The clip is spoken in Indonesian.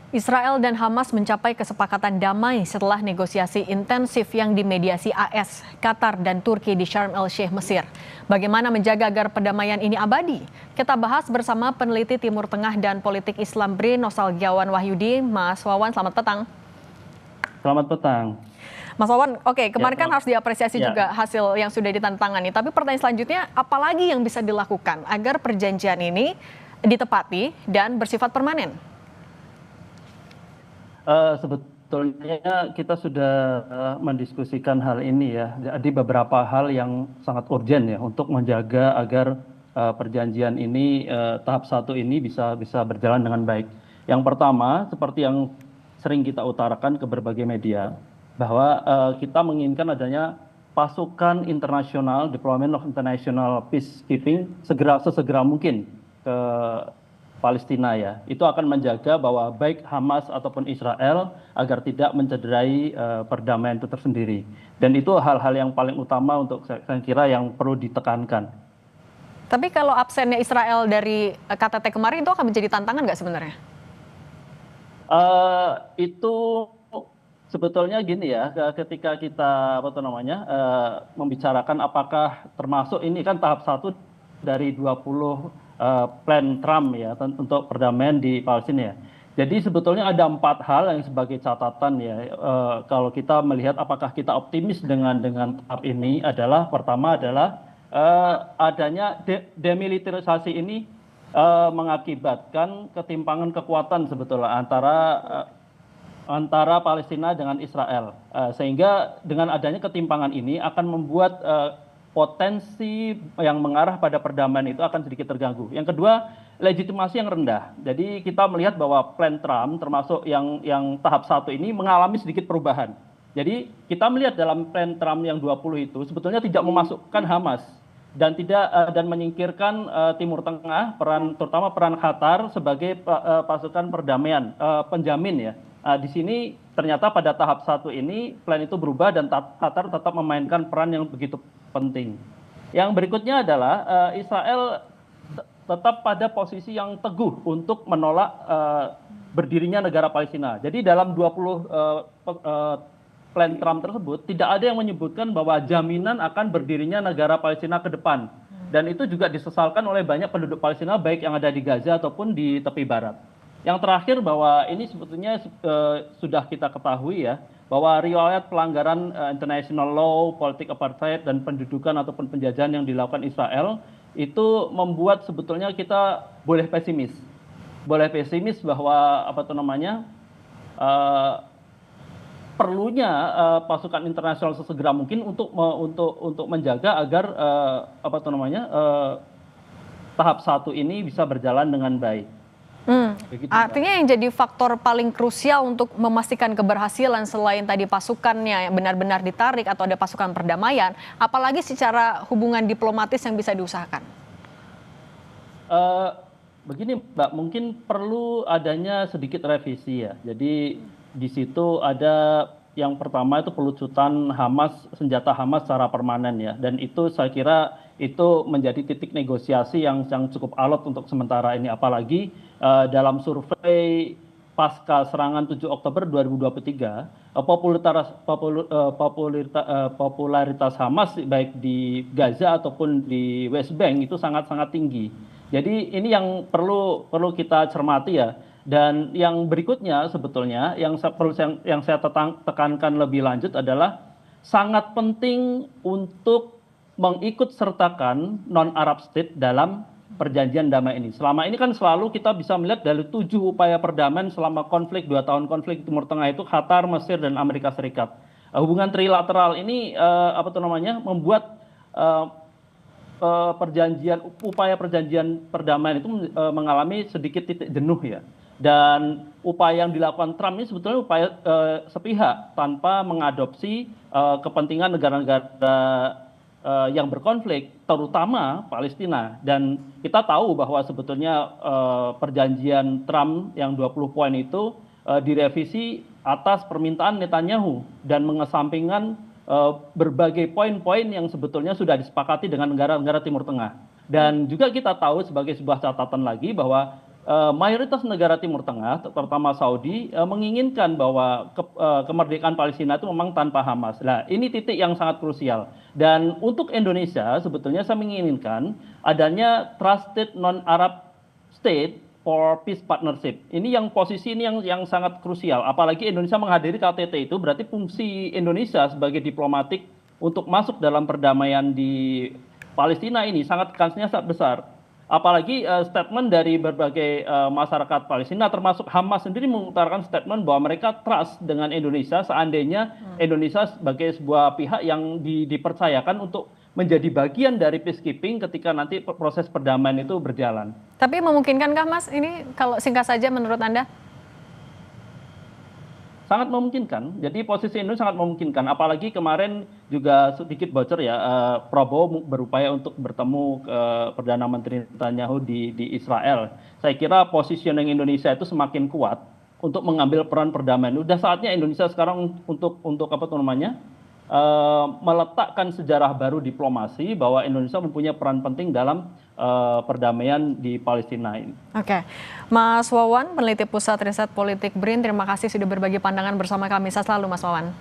Israel dan Hamas mencapai kesepakatan damai setelah negosiasi intensif yang dimediasi AS, Qatar, dan Turki di Sharm el-Sheikh, Mesir. Bagaimana menjaga agar perdamaian ini abadi? Kita bahas bersama peneliti Timur Tengah dan politik Islam BRIN, Nostalgiawan Wahyudi. Mas Wawan, selamat petang. Selamat petang. Mas Wawan, oke, kemarin kan harus diapresiasi Ya. juga hasil yang sudah ditandatangani. Tapi pertanyaan selanjutnya, apalagi yang bisa dilakukan agar perjanjian ini ditepati dan bersifat permanen? Sebetulnya kita sudah mendiskusikan hal ini ya. Jadi beberapa hal yang sangat urgent ya untuk menjaga agar perjanjian ini tahap 1 ini bisa berjalan dengan baik. Yang pertama, seperti yang sering kita utarakan ke berbagai media, bahwa kita menginginkan adanya pasukan internasional, deployment of international peacekeeping sesegera mungkin ke Palestina ya. Itu akan menjaga bahwa baik Hamas ataupun Israel agar tidak mencederai perdamaian itu tersendiri. Dan itu hal-hal yang paling utama untuk saya kira yang perlu ditekankan. Tapi kalau absennya Israel dari KTT kemarin itu akan menjadi tantangan nggak sebenarnya? Itu sebetulnya gini ya, ketika kita membicarakan apakah termasuk ini kan tahap 1 dari 20 plan Trump ya untuk perdamaian di Palestina ya. Jadi sebetulnya ada 4 hal yang sebagai catatan ya, kalau kita melihat apakah kita optimis dengan tahap ini adalah pertama adalah adanya demilitarisasi ini mengakibatkan ketimpangan kekuatan sebetulnya antara Palestina dengan Israel, sehingga dengan adanya ketimpangan ini akan membuat potensi yang mengarah pada perdamaian itu akan sedikit terganggu. Yang kedua, legitimasi yang rendah. Jadi kita melihat bahwa plan Trump termasuk yang tahap 1 ini mengalami sedikit perubahan. Jadi kita melihat dalam plan Trump yang 20 itu sebetulnya tidak memasukkan Hamas dan menyingkirkan Timur Tengah, terutama peran Qatar sebagai pasukan perdamaian penjamin ya. Di sini ternyata pada tahap 1 ini plan itu berubah dan Qatar tetap memainkan peran yang begitu penting. Yang berikutnya adalah Israel tetap pada posisi yang teguh untuk menolak berdirinya negara Palestina. Jadi dalam 20 plan Trump tersebut tidak ada yang menyebutkan bahwa jaminan akan berdirinya negara Palestina ke depan. Dan itu juga disesalkan oleh banyak penduduk Palestina baik yang ada di Gaza ataupun di tepi barat. Yang terakhir bahwa ini sebetulnya sudah kita ketahui ya, bahwa riwayat pelanggaran international law, politik apartheid dan pendudukan ataupun penjajahan yang dilakukan Israel itu membuat sebetulnya kita boleh pesimis. Boleh pesimis bahwa perlunya pasukan internasional sesegera mungkin untuk menjaga agar tahap 1 ini bisa berjalan dengan baik. Begitu, Artinya yang jadi faktor paling krusial untuk memastikan keberhasilan selain tadi pasukannya yang benar-benar ditarik atau ada pasukan perdamaian, apalagi secara hubungan diplomatis yang bisa diusahakan? Begini Mbak, mungkin perlu adanya sedikit revisi ya. Jadi di situ ada yang pertama itu pelucutan senjata Hamas secara permanen ya. Dan itu saya kira itu menjadi titik negosiasi yang cukup alot untuk sementara ini. Apalagi dalam survei pasca serangan 7 Oktober 2023, popularitas Hamas baik di Gaza ataupun di West Bank itu sangat-sangat tinggi. Jadi ini yang perlu kita cermati ya. Dan yang berikutnya sebetulnya yang saya tekankan lebih lanjut adalah sangat penting untuk mengikut sertakan non-Arab State dalam perjanjian damai ini. Selama ini kan selalu kita bisa melihat dari 7 upaya perdamaian selama 2 tahun konflik Timur Tengah itu Qatar, Mesir, dan Amerika Serikat. Hubungan trilateral ini membuat upaya perjanjian perdamaian itu mengalami sedikit titik jenuh ya. Dan upaya yang dilakukan Trump ini sebetulnya upaya sepihak tanpa mengadopsi kepentingan negara-negara yang berkonflik, terutama Palestina. Dan kita tahu bahwa sebetulnya perjanjian Trump yang 20 poin itu direvisi atas permintaan Netanyahu dan mengesampingkan berbagai poin-poin yang sebetulnya sudah disepakati dengan negara-negara Timur Tengah. Dan juga kita tahu sebagai sebuah catatan lagi bahwa mayoritas negara Timur Tengah, terutama Saudi, menginginkan bahwa kemerdekaan Palestina itu memang tanpa Hamas. Nah, ini titik yang sangat krusial. Dan untuk Indonesia, sebetulnya saya menginginkan adanya trusted non-Arab state for peace partnership. Ini yang posisi ini yang sangat krusial. Apalagi Indonesia menghadiri KTT itu berarti fungsi Indonesia sebagai diplomatik untuk masuk dalam perdamaian di Palestina ini kansnya sangat besar. Apalagi statement dari berbagai masyarakat Palestina termasuk Hamas sendiri mengutarakan statement bahwa mereka trust dengan Indonesia seandainya Indonesia sebagai sebuah pihak yang dipercayakan untuk menjadi bagian dari peacekeeping ketika nanti proses perdamaian itu berjalan. Tapi memungkinkankah Mas ini kalau singkat saja menurut Anda? Sangat memungkinkan. Jadi posisi Indonesia sangat memungkinkan. Apalagi kemarin juga sedikit bocor ya, Prabowo berupaya untuk bertemu Perdana Menteri Netanyahu di Israel. Saya kira positioning Indonesia itu semakin kuat untuk mengambil peran perdamaian. Udah saatnya Indonesia sekarang untuk apa tuh namanya, meletakkan sejarah baru diplomasi bahwa Indonesia mempunyai peran penting dalam perdamaian di Palestina ini. Oke, Mas Wawan, peneliti Pusat Riset Politik BRIN, terima kasih sudah berbagi pandangan bersama kami. Sehat selalu Mas Wawan.